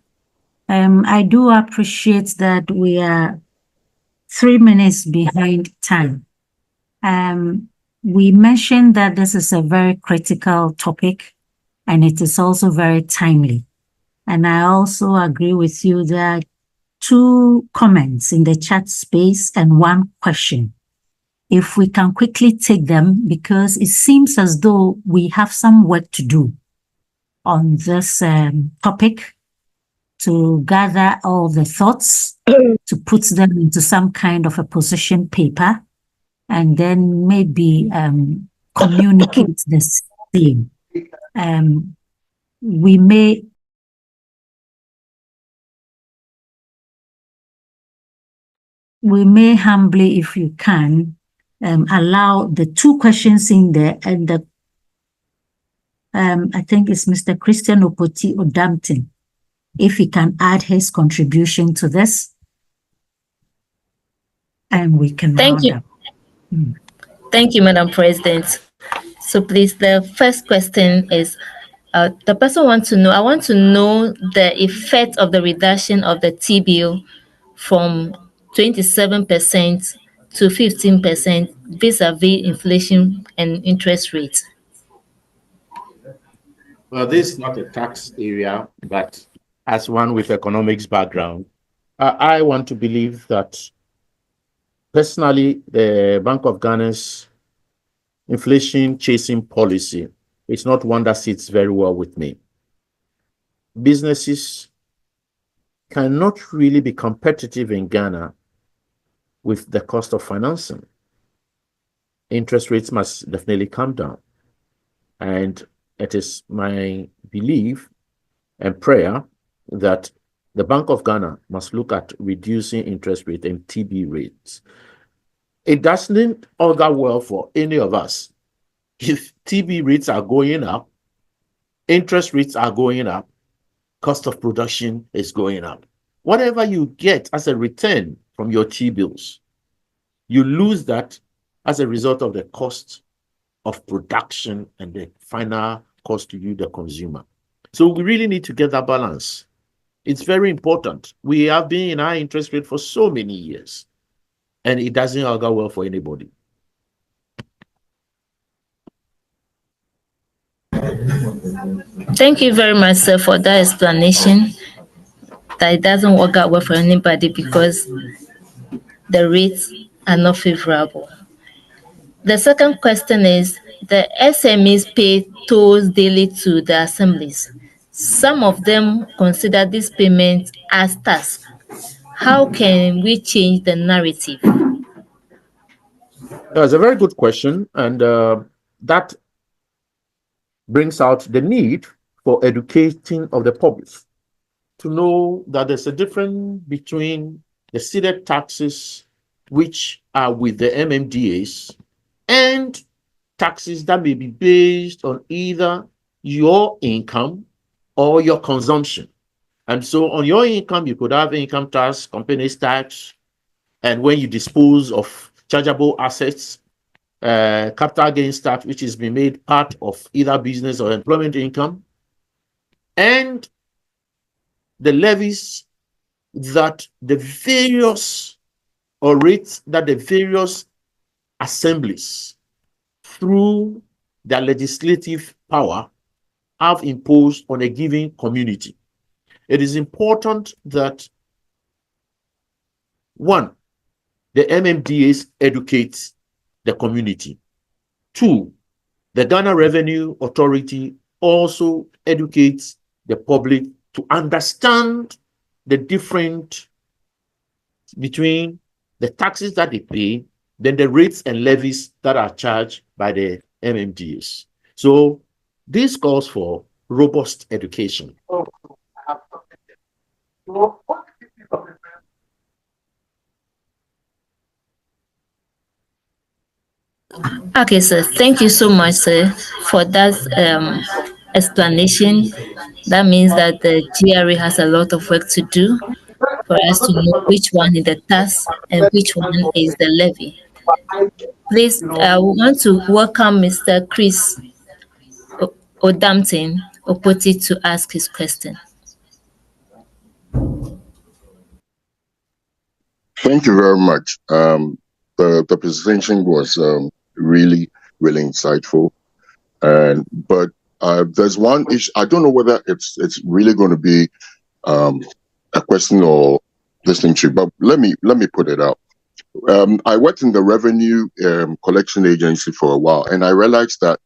B: I do appreciate that we are 3 minutes behind time. We mentioned that this is a very critical topic and it is also very timely. And I also agree with you that 2 comments in the chat space and 1 question. If we can quickly take them, because it seems as though we have some work to do on this topic to gather all the thoughts, to put them into some kind of a position paper, and then maybe communicate the same. We may humbly, if you can, allow the 2 questions in there, and the I think it's Mr. Christian Opoti Odampton, if he can add his contribution to this, and we can
A: Thank you. Thank you, Madam President. So please, the first question is, the person wants to know, I want to know the effect of the reduction of the TBO from 27% to 15% vis-a-vis inflation and interest rates.
D: Well, this is not a tax area, but as one with economics background, I want to believe that personally, the Bank of Ghana's inflation chasing policy is not one that sits very well with me. Businesses cannot really be competitive in Ghana with the cost of financing. Interest rates must definitely come down. And it is my belief and prayer that the Bank of Ghana must look at reducing interest rate and TB rates. It doesn't augur well for any of us if TB rates are going up, interest rates are going up, cost of production is going up. Whatever you get as a return from your T-bills, you lose that as a result of the cost of production and the final cost to you, the consumer. So we really need to get that balance. It's very important. We have been in high interest rate for so many years, and it doesn't augur well for anybody.
A: Thank you very much, sir, for that explanation. That it doesn't work out well for anybody because the rates are not favorable. The second question is, the SMEs pay tolls daily to the assemblies. Some of them consider this payment as tax. How can we change the narrative?
D: That's a very good question, and that brings out the need for educating of the public to know that there's a difference between the seeded taxes, which are with the MMDAs, and taxes that may be based on either your income or your consumption. And so on your income, you could have income tax, companies tax, and when you dispose of chargeable assets, capital gains tax, which has been made part of either business or employment income, and the levies that the various or rates that the various assemblies through their legislative power have imposed on a given community. It is important that, one, the MMDAs educate the community. Two, the Ghana Revenue Authority also educates the public to understand the difference between the taxes that they pay, then the rates and levies that are charged by the MMDAs. So this calls for robust education.
A: Okay, sir. Thank you so much, sir, for that explanation. That means that the GRA has a lot of work to do for us to know which one is the tax and which one is the levy. Please, I want to welcome Mr. Chris Odampton Opoti to ask his question.
H: Thank you very much. The presentation was really, really insightful. But there's one issue. I don't know whether it's really going to be a question or listening to, but let me put it out. I worked in the revenue collection agency for a while, and I realized that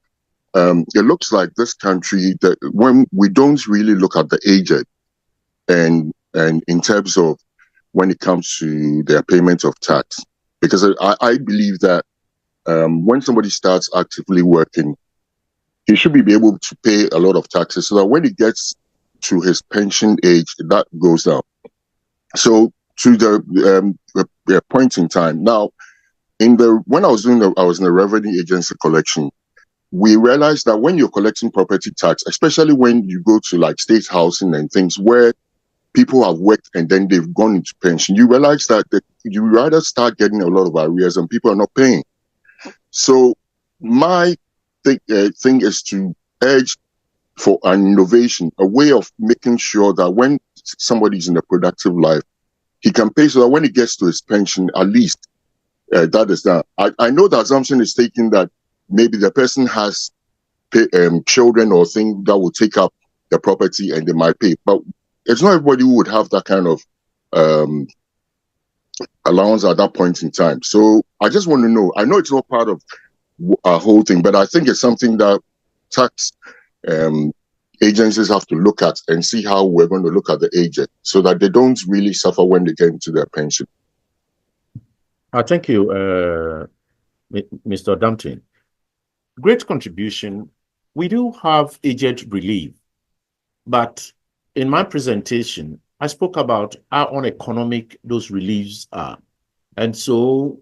H: it looks like this country that when we don't really look at the aged and in terms of when it comes to their payment of tax, because I believe that when somebody starts actively working, he should be able to pay a lot of taxes so that when he gets to his pension age, that goes down. So to the point in time now, when I was in the revenue agency collection, we realized that when you're collecting property tax, especially when you go to like state housing and things where people have worked and then they've gone into pension, you realize that you rather start getting a lot of arrears and people are not paying. So my thing is to urge for an innovation, a way of making sure that when somebody's in a productive life, he can pay so that when he gets to his pension, at least that is that. I know the assumption is taken that maybe the person has children or things that will take up the property and they might pay, but it's not everybody who would have that kind of allowance at that point in time. So I just want to know, I know it's not part of a whole thing, but I think it's something that tax agencies have to look at and see how we're going to look at the aged so that they don't really suffer when they get into their pension.
D: Thank you, Mr. Dumpton. Great contribution. We do have aged relief, but in my presentation, I spoke about how uneconomic those reliefs are. And so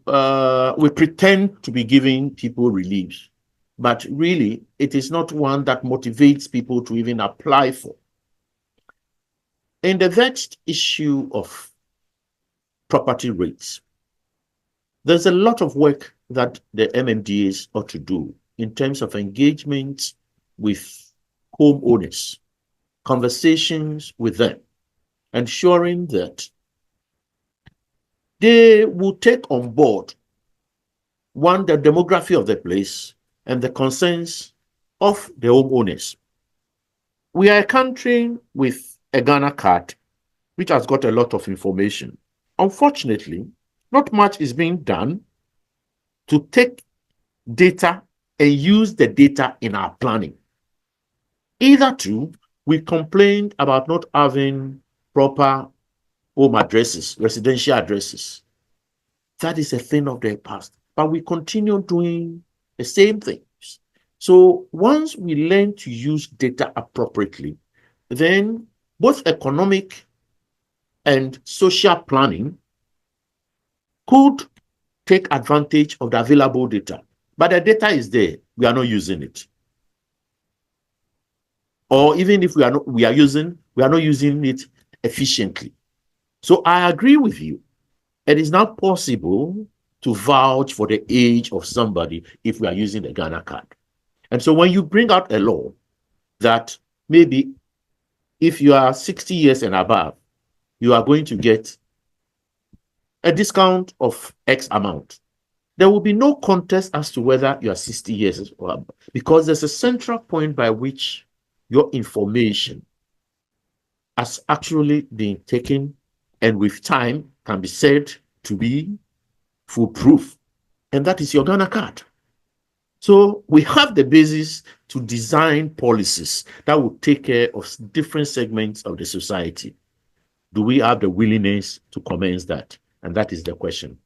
D: we pretend to be giving people relief, but really it is not one that motivates people to even apply for. In the vexed issue of property rates, there's a lot of work that the MMDAs ought to do in terms of engagement with homeowners, conversations with them, ensuring that they will take on board, one, the demography of the place and the concerns of the homeowners. We are a country with a Ghana card, which has got a lot of information. Unfortunately, not much is being done to take data and use the data in our planning. Either two, we complained about not having proper home addresses, residential addresses. That is a thing of the past, but we continue doing the same things. So once we learn to use data appropriately, then both economic and social planning could take advantage of the available data. But the data is there, we are not using it. Or even if we are not using it efficiently. So I agree with you. It is not possible to vouch for the age of somebody if we are using the Ghana card. And so when you bring out a law that maybe if you are 60 years and above, you are going to get a discount of X amount, there will be no contest as to whether you are 60 years or above, because there's a central point by which your information has actually been taken and with time can be said to be foolproof, and that is your Ghana card. So we have the basis to design policies that will take care of different segments of the society. Do we have the willingness to commence that? And that is the question.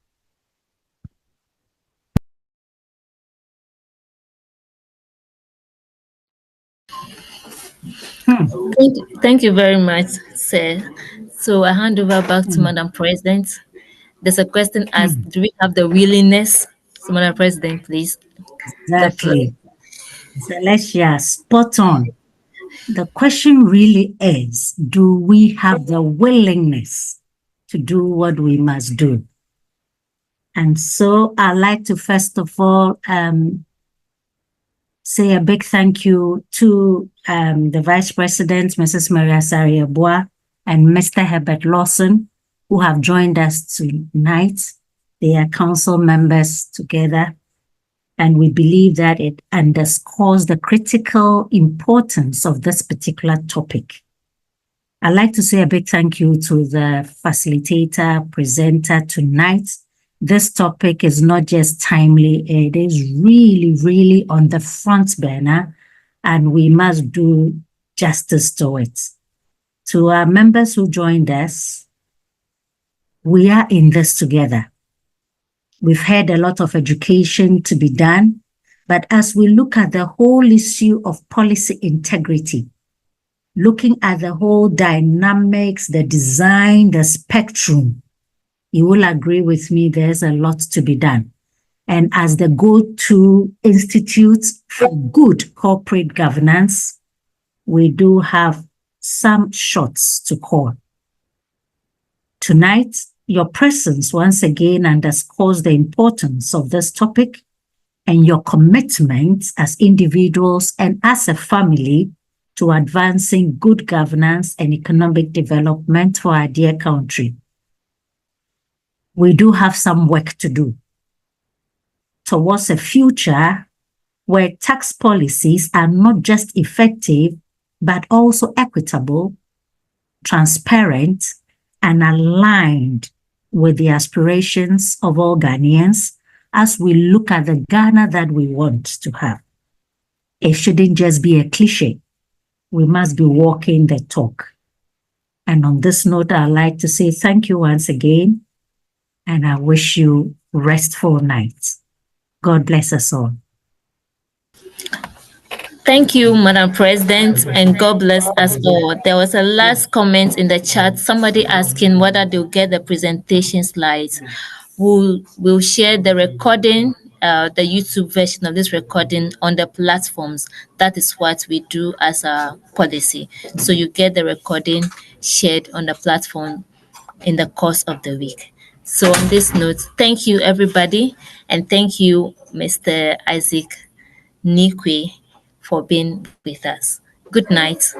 A: Thank you very much, sir. So I hand over back to Madam President. There's a question asked, do we have the willingness? So Madam President, please.
B: Exactly. Celestia, spot on. The question really is, do we have the willingness to do what we must do? And so I'd like to first of all say a big thank you to the Vice President, Mrs. Maria Sariabua, and Mr. Herbert Lawson, who have joined us tonight. They are council members together, and we believe that it underscores the critical importance of this particular topic. I'd like to say a big thank you to the facilitator, presenter tonight. This topic is not just timely, it is really, really on the front burner, and we must do justice to it. To our members who joined us, we are in this together. We've had a lot of education to be done, but as we look at the whole issue of policy integrity, looking at the whole dynamics, the design, the spectrum, you will agree with me there's a lot to be done. And as the go-to institute for good corporate governance, we do have some shots to call. Tonight, your presence once again underscores the importance of this topic and your commitment as individuals and as a family to advancing good governance and economic development for our dear country. We do have some work to do towards a future where tax policies are not just effective, but also equitable, transparent, and aligned with the aspirations of all Ghanaians as we look at the Ghana that we want to have. It shouldn't just be a cliche. We must be walking the talk. And on this note, I'd like to say thank you once again, and I wish you restful nights. God bless us all.
A: Thank you, Madam President, and God bless us all. There was a last comment in the chat, somebody asking whether they'll get the presentation slides. We'll share the recording, the YouTube version of this recording on the platforms. That is what we do as a policy. So you get the recording shared on the platform in the course of the week. So on this note, thank you, everybody, and thank you, Mr. Isaac Nikwe, for being with us. Good night.